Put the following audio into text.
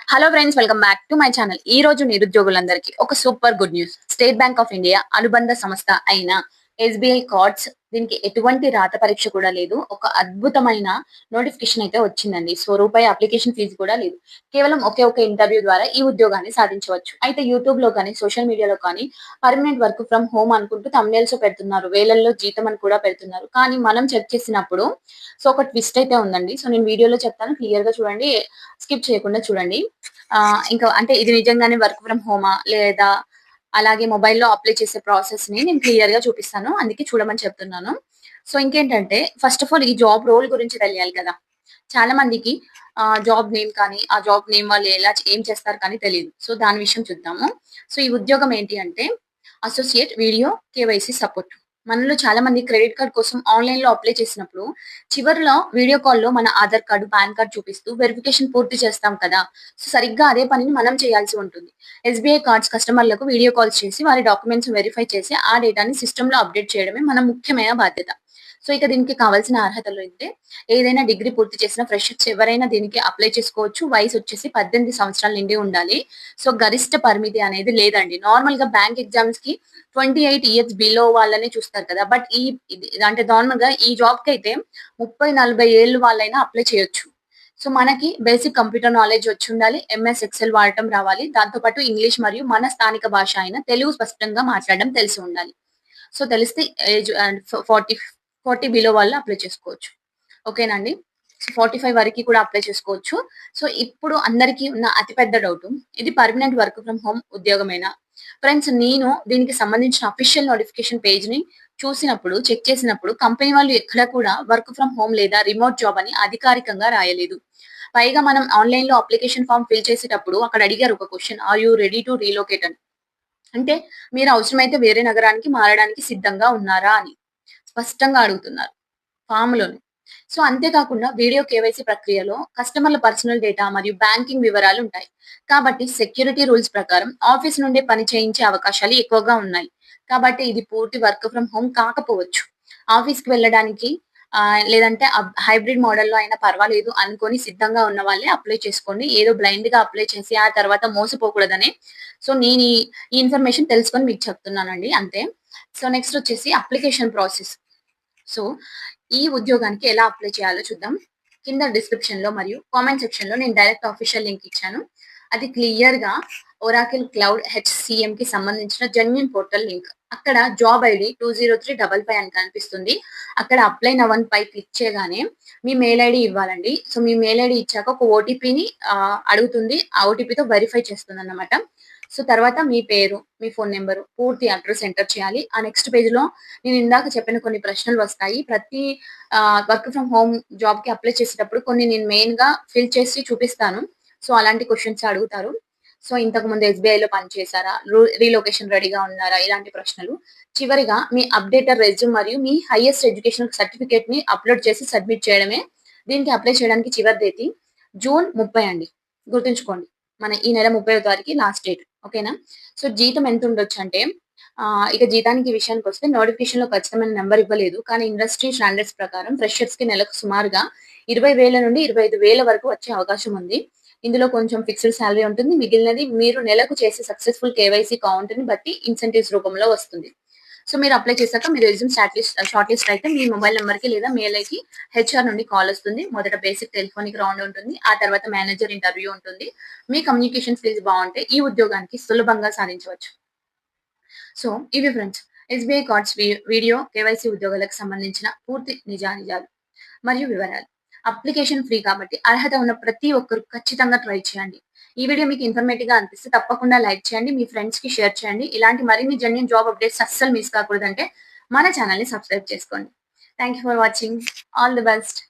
Hello friends, welcome back to my channel. ఈ రోజు నిరుద్యోగులందరికీ ఒక super good news. State bank of India అనుబంధ సంస్థ అయిన ఎస్బీఐ కార్డ్స్ దీనికి ఎటువంటి రాత పరీక్ష కూడా లేదు. ఒక అద్భుతమైన నోటిఫికేషన్ అయితే వచ్చిందండి. సో రూపాయి అప్లికేషన్ ఫీజు కూడా లేదు. కేవలం ఒకే ఒక ఇంటర్వ్యూ ద్వారా ఈ ఉద్యోగాన్ని సాధించవచ్చు. అయితే యూట్యూబ్ లో కానీ సోషల్ మీడియాలో కానీ పర్మనెంట్ వర్క్ ఫ్రమ్ హోమ్ అనుకుంటూ thumbnails పెడుతున్నారు. వేలల్లో జీతం అని కూడా పెడుతున్నారు. కానీ మనం చెక్ చేసినప్పుడు ఒక ట్విస్ట్ అయితే ఉందండి. సో నేను వీడియోలో చెప్తాను, క్లియర్ గా చూడండి, స్కిప్ చేయకుండా చూడండి. ఇంకా అంటే ఇది నిజంగానే వర్క్ ఫ్రమ్ హోమా లేదా అలాగే మొబైల్‌లో అప్లై చేసే ప్రాసెస్‌ని నేను క్లియర్‌గా చూపిస్తాను. అందుకే చూడమని చెప్తున్నాను. సో ఇంకేంటంటే ఫస్ట్ ఆఫ్ ఆల్ ఈ జాబ్ రోల్ గురించి తెలియాలి కదా! చాలా మందికి జాబ్ నేమ్ కానీ, ఆ జాబ్ నేమ్ వాళ్ళు ఏం చేస్తారు కానీ తెలీదు. సో దాని విషయం చూద్దాము. సో ఈ ఉద్యోగం ఏంటి అంటే అసోసియేట్ వీడియో కేవైసీ సపోర్ట్. మనలో చాలా మంది క్రెడిట్ కార్డ్ కోసం ఆన్‌లైన్‌లో అప్లై చేసినప్పుడు చివర్లో వీడియో కాల్‌లో మన ఆధార్ కార్డ్, పాన్ కార్డ్ చూపిస్తూ వెరిఫికేషన్ పూర్తి చేస్తాం కదా! సో సరిగ్గా అదే పనిని మనం చేయాల్సి ఉంటుంది. ఎస్‌బీఐ కార్డ్స్ కస్టమర్లకు వీడియో కాల్స్ చేసి వారి డాక్యుమెంట్స్ వెరిఫై చేసి ఆ డేటాని సిస్టమ్‌లో అప్డేట్ చేయడమే మన ముఖ్యమైన బాధ్యత. సో ఇక దీనికి కావాల్సిన అర్హతలు అంటే ఏదైనా డిగ్రీ పూర్తి చేసిన ఫ్రెషర్స్ ఎవరైనా దీనికి అప్లై చేసుకోవచ్చు. వయసు వచ్చేసి 18 సంవత్సరాల నిండి ఉండాలి. సో గరిష్ట పరిమితి అనేది లేదండి. నార్మల్‌గా బ్యాంక్ ఎగ్జామ్స్‌కి 28 ఇయర్స్ బిలో వాళ్ళనే చూస్తారు కదా! బట్ అంటే నార్మల్‌గా ఈ జాబ్‌కైతే 30, 40 ఏళ్ళు వాళ్ళైనా అప్లై చేయొచ్చు. సో మనకి బేసిక్ కంప్యూటర్ నాలెడ్జ్ వచ్చుండాలి. ఎంఎస్ ఎక్సెల్ వాడటం రావాలి. దాంతో పాటు ఇంగ్లీష్ మరియు మన స్థానిక భాష అయిన తెలుగు స్పష్టంగా మాట్లాడడం తెలిసి ఉండాలి. సో తెలిస్తే ఏజ్ అండ్ 40 బిలో వాళ్ళు అప్లై చేసుకోవచ్చు. ఓకేనండి. సో 45 వరకి కూడా అప్లై చేసుకోవచ్చు. సో ఇప్పుడు అందరికీ ఉన్న అతిపెద్ద డౌటు, ఇది పర్మనెంట్ వర్క్ ఫ్రమ్ హోమ్ ఉద్యోగమేనా? ఫ్రెండ్స్, నేను దీనికి సంబంధించిన అఫీషియల్ నోటిఫికేషన్ పేజ్‌ని చూసినప్పుడు, చెక్ చేసినప్పుడు కంపెనీ వాళ్ళు ఎక్కడ కూడా వర్క్ ఫ్రమ్ హోమ్ లేదా రిమోట్ జాబ్ అని అధికారికంగా రాయలేదు. పైగా మనం ఆన్‌లైన్‌లో అప్లికేషన్ ఫార్మ్ ఫిల్ చేసేటప్పుడు అక్కడ అడిగారు ఒక question, are you ready to relocate అని. అంటే మీరు అవసరమైతే వేరే నగరానికి మారడానికి సిద్ధంగా ఉన్నారా అని స్పష్టంగా అడుగుతున్నారు ఫామ్‌లోనే. సో అంతే కాకుండా వీడియో కేవైసీ ప్రక్రియలో కస్టమర్ల పర్సనల్ డేటా మరియు బ్యాంకింగ్ వివరాలు ఉంటాయి. కాబట్టి సెక్యూరిటీ రూల్స్ ప్రకారం ఆఫీస్ నుండే పని చేయించే అవకాశాలు ఎక్కువగా ఉన్నాయి. కాబట్టి ఇది పూర్తి వర్క్ ఫ్రమ్ హోమ్ కాకపోవచ్చు. ఆఫీస్‌కి వెళ్ళడానికి లేదంటే హైబ్రిడ్ మోడల్‌లో అయినా పర్వాలేదు అనుకోని సిద్ధంగా ఉన్న వాళ్ళే అప్లై చేసుకోండి. ఏదో బ్లైండ్‌గా అప్లై చేసి ఆ తర్వాత మోసపోకూడదనే సో నేను ఈ ఇన్ఫర్మేషన్ తెలుసుకొని మీకు చెప్తున్నానండి అంతే. సో నెక్స్ట్ వచ్చేసి అప్లికేషన్ ప్రాసెస్. సో ఈ ఉద్యోగానికి ఎలా అప్లై చేయాలో చూద్దాం. కింద డిస్క్రిప్షన్‌లో మరియు కామెంట్ సెక్షన్‌లో నేను డైరెక్ట్ ఆఫీషియల్ లింక్ ఇచ్చాను. అది క్లియర్‌గా ఒరాకిల్ క్లౌడ్ హెచ్‌సీఎంకి సంబంధించిన జెన్యూన్ పోర్టల్ లింక్. అక్కడ జాబ్ ఐడీ 20355 అని కనిపిస్తుంది. అక్కడ అప్లై నౌ అని పై క్లిక్ చేయగానే మీ మెయిల్ ఐడీ ఇవ్వాలండి. సో మీ మెయిల్ ఐడీ ఇచ్చాక ఒక ఓటీపీని అడుగుతుంది. ఆ ఓటీపీతో వెరిఫై చేస్తుందన్నమాట. సో తర్వాత మీ పేరు, మీ ఫోన్ నంబరు, పూర్తి అడ్రెస్ ఎంటర్ చేయాలి. ఆ నెక్స్ట్ పేజ్‌లో నేను ఇందాక చెప్పిన కొన్ని ప్రశ్నలు వస్తాయి. ప్రతి వర్క్ ఫ్రమ్ హోమ్ జాబ్‌కి అప్లై చేసేటప్పుడు కొన్ని నేను మెయిన్‌గా ఫిల్ చేసి చూపిస్తాను. సో అలాంటి క్వెషన్స్ అడుగుతారు. సో ఇంతకుముందు ఎస్‌బీఐలో పనిచేశారా? రీలొకేషన్ రెడీగా ఉన్నారా? ఇలాంటి ప్రశ్నలు. చివరిగా మీ అప్డేటెడ్ రెజ్యూమ్ మరియు మీ హైయెస్ట్ ఎడ్యుకేషనల్ సర్టిఫికేట్‌ని అప్‌లోడ్ చేసి సబ్మిట్ చేయడమే. దీనికి అప్లై చేయడానికి చివరి తేదీ జూన్ 30 అండి. గుర్తుంచుకోండి. మన ఈ నెల 30వ తారీఖు లాస్ట్ డేట్. ఓకేనా? సో జీతం ఎంత ఉండొచ్చంటే ఇక జీతానికి విషయానికొస్తే నోటిఫికేషన్‌లో ఖచ్చితమైన నంబర్ ఇవ్వలేదు. కానీ ఇండస్ట్రీ స్టాండర్డ్స్ ప్రకారం ఫ్రెషర్స్‌కి నెలకు సుమారుగా 20,000 నుండి 25,000 వరకు వచ్చే అవకాశం ఉంది. ఇందులో కొంచెం ఫిక్స్డ్ సాలరీ ఉంటుంది. మిగిలినది మీరు నెలకు చేసే సక్సెస్‌ఫుల్ కేవైసీ కౌంట్‌ని బట్టి ఇన్సెంటివ్స్ రూపంలో వస్తుంది. సో మీరు అప్లై చేశాక మీ రెజ్యూమ్ షార్ట్ లిస్ట్ అయితే మీ మొబైల్ నంబర్‌కి లేదా మెయిల్ ఐకి హెచ్ఆర్ నుండి కాల్ వస్తుంది. మొదట బేసిక్ టెలిఫోనిక్ రౌండ్ ఉంటుంది. ఆ తర్వాత మేనేజర్ ఇంటర్వ్యూ ఉంటుంది. మీ కమ్యూనికేషన్ స్కిల్స్ బావుంటే ఈ ఉద్యోగానికి సులభంగా సాధించవచ్చు. సో ఇవి friends, SBI cards video KYC ఉద్యోగాలకు సంబంధించిన పూర్తి నిజానిజాలు మరియు వివరాలు. అప్లికేషన్ ఫ్రీ కాబట్టి అర్హత ఉన్న ప్రతి ఒక్కరు ఖచ్చితంగా ట్రై చేయండి. ఈ వీడియో మీకు ఇన్ఫర్మేటివ్‌గా అనిపిస్తే తప్పకుండా లైక్ చేయండి. మీ ఫ్రెండ్స్‌కి షేర్ చేయండి. ఇలాంటి మరిన్ని జెన్యూన్ జాబ్ అప్డేట్స్ అస్సలు మిస్ కాకూడదంటే మన ఛానెల్‌ని సబ్స్క్రైబ్ చేసుకోండి. Thank you for watching. All the best.